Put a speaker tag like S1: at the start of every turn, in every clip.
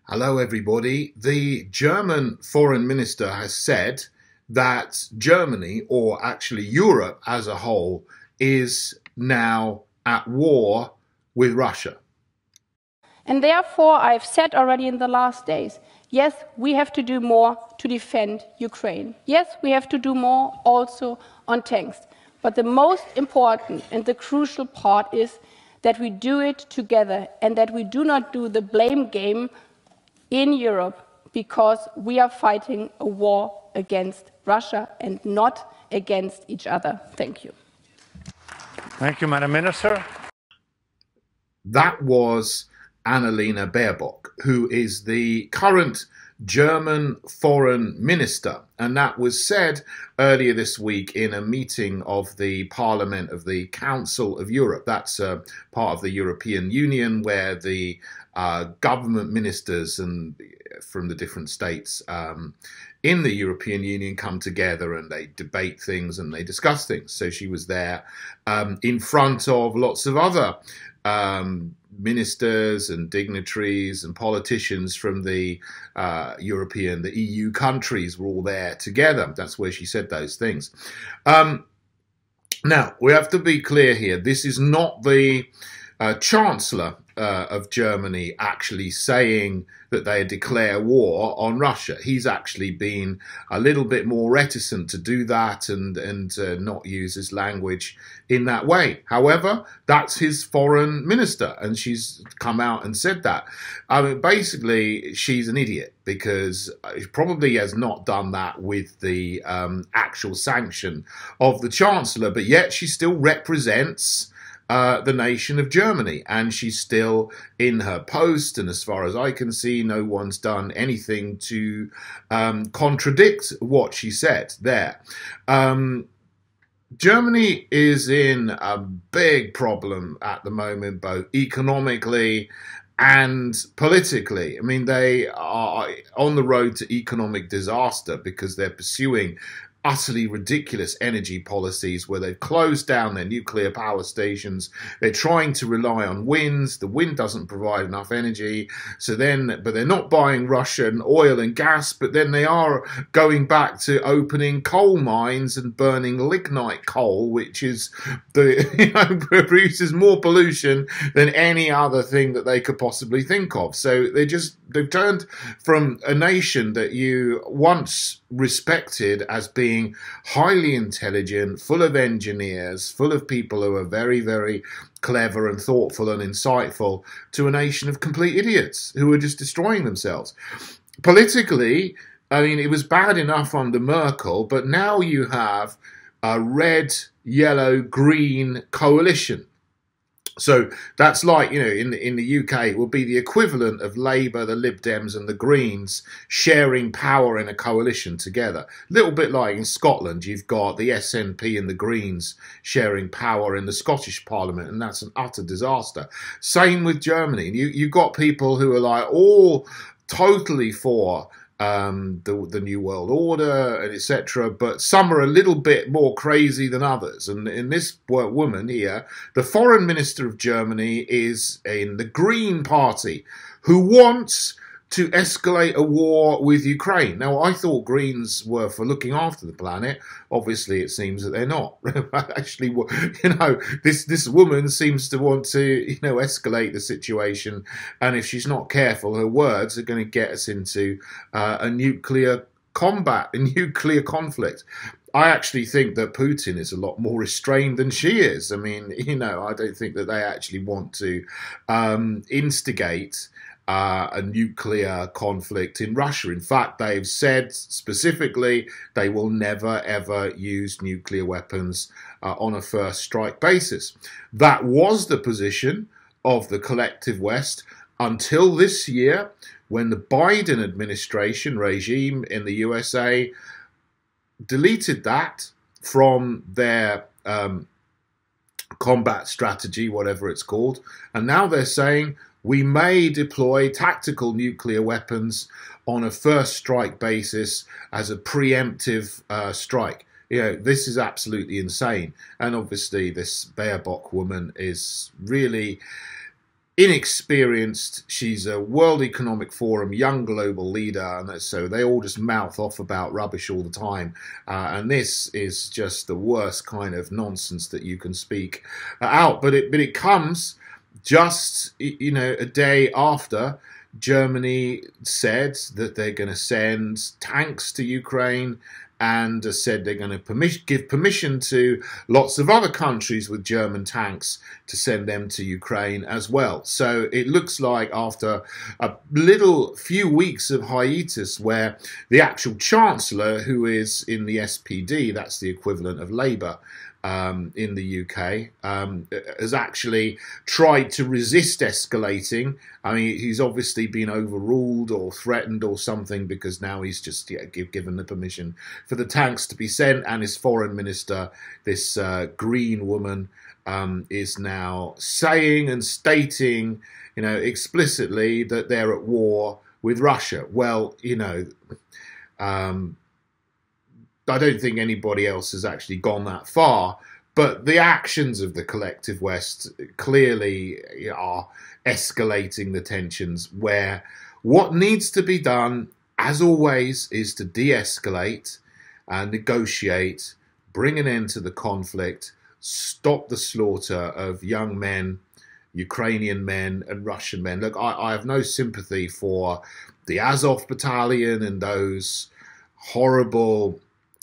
S1: Hello, everybody. The German foreign minister has said that Germany, or actually Europe as a whole, is now at war with Russia.
S2: And therefore, I've said already in the last days, yes, we have to do more to defend Ukraine. Yes, we have to do more also on tanks. But the most important and the crucial part is that we do it together and that we do not do the blame game in Europe, because we are fighting a war against Russia and not against each other. Thank you.
S3: Thank you, Madam Minister.
S1: That was Annalena Baerbock, who is the current German foreign minister. And that was said earlier this week in a meeting of the Parliament of the Council of Europe. That's part of the European Union, where the government ministers and from the different states in the European Union come together and they debate things and they discuss things. So she was there in front of lots of other ministers and dignitaries and politicians from the the EU countries were all there together. That's where she said those things. Now, we have to be clear here. This is not the Chancellor of Germany actually saying that they declare war on Russia. He's actually been a little bit more reticent to do that and not use his language in that way. However, that's his foreign minister, and she's come out and said that. I mean, basically, she's an idiot because she probably has not done that with the actual sanction of the Chancellor, but yet she still represents the nation of Germany, and she's still in her post, and as far as I can see, no one's done anything to contradict what she said there. Germany is in a big problem at the moment, both economically and politically. I mean, they are on the road to economic disaster because they're pursuing utterly ridiculous energy policies where they've closed down their nuclear power stations. They're trying to rely on winds. The wind doesn't provide enough energy. So then, but they're not buying Russian oil and gas, but then they are going back to opening coal mines and burning lignite coal, which is produces more pollution than any other thing that they could possibly think of. So they've turned from a nation that you once respected as being highly intelligent, full of engineers, full of people who are very, very clever and thoughtful and insightful, to a nation of complete idiots who are just destroying themselves. Politically, I mean, it was bad enough under Merkel, but now you have a red, yellow, green coalition. So that's like, you know, in the UK, it will be the equivalent of Labour, the Lib Dems and the Greens sharing power in a coalition together. A little bit like in Scotland, you've got the SNP and the Greens sharing power in the Scottish Parliament, and that's an utter disaster. Same with Germany. You've got people who are like all totally for the New World Order, and etc. But some are a little bit more crazy than others. And in this woman here, the foreign minister of Germany is in the Green Party, who wants to escalate a war with Ukraine. Now, I thought Greens were for looking after the planet. Obviously, it seems that they're not. Actually, you know, this woman seems to want to, you know, escalate the situation. And if she's not careful, her words are going to get us into a nuclear combat, a nuclear conflict. I actually think that Putin is a lot more restrained than she is. I mean, you know, I don't think that they actually want to instigate a nuclear conflict in Russia. In fact, they've said specifically they will never, ever use nuclear weapons on a first strike basis. That was the position of the collective West until this year, when the Biden administration regime in the USA deleted that from their combat strategy, whatever it's called. And now they're saying we may deploy tactical nuclear weapons on a first strike basis as a preemptive strike. You know, this is absolutely insane. And obviously this Baerbock woman is really inexperienced. She's a World Economic Forum young global leader, and so they all just mouth off about rubbish all the time. And this is just the worst kind of nonsense that you can speak out. But it comes just, you know, a day after Germany said that they're going to send tanks to Ukraine, and said they're going to give permission to lots of other countries with German tanks to send them to Ukraine as well. So it looks like after a few weeks of hiatus where the actual Chancellor, who is in the SPD, that's the equivalent of Labour, in the UK, has actually tried to resist escalating. I mean, he's obviously been overruled or threatened or something, because now he's just given the permission for the tanks to be sent, and his foreign minister, this green woman, is now saying and stating, you know, explicitly that they're at war with Russia. Well, you know, I don't think anybody else has actually gone that far, but the actions of the collective West clearly are escalating the tensions, where what needs to be done, as always, is to de-escalate and negotiate, bring an end to the conflict, stop the slaughter of young men, Ukrainian men and Russian men. Look, I have no sympathy for the Azov battalion and those horrible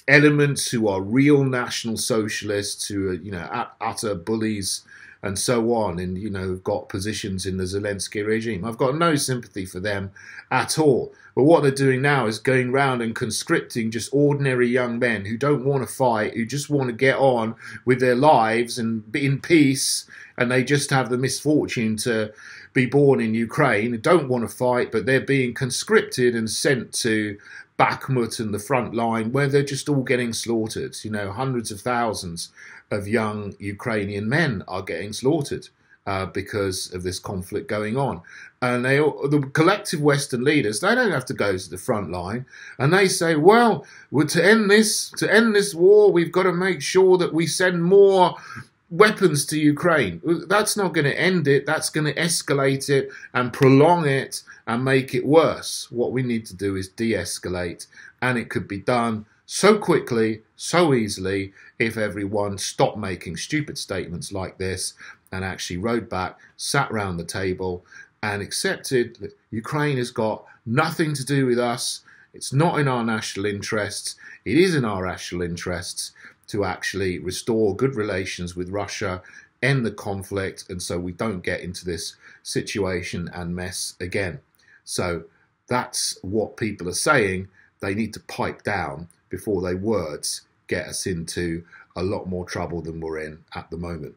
S1: elements who are real National Socialists, who are, you know, utter bullies and so on, and, you know, have got positions in the Zelensky regime. I've got no sympathy for them at all. But what they're doing now is going round and conscripting just ordinary young men who don't want to fight, who just want to get on with their lives and be in peace, and they just have the misfortune to be born in Ukraine, don't want to fight, but they're being conscripted and sent to Bakhmut and the front line, where they're just all getting slaughtered. You know, hundreds of thousands of young Ukrainian men are getting slaughtered because of this conflict going on. And the collective Western leaders, they don't have to go to the front line, and they say, well, to end this war, we've got to make sure that we send more weapons to Ukraine. That's not going to end it. That's going to escalate it and prolong it and make it worse. What we need to do is de-escalate, and it could be done so quickly, so easily, if everyone stopped making stupid statements like this and actually rode back, sat round the table and accepted that Ukraine has got nothing to do with us. It's not in our national interests. It is in our national interests to actually restore good relations with Russia, end the conflict, and so we don't get into this situation and mess again. So that's what people are saying. They need to pipe down before their words get us into a lot more trouble than we're in at the moment.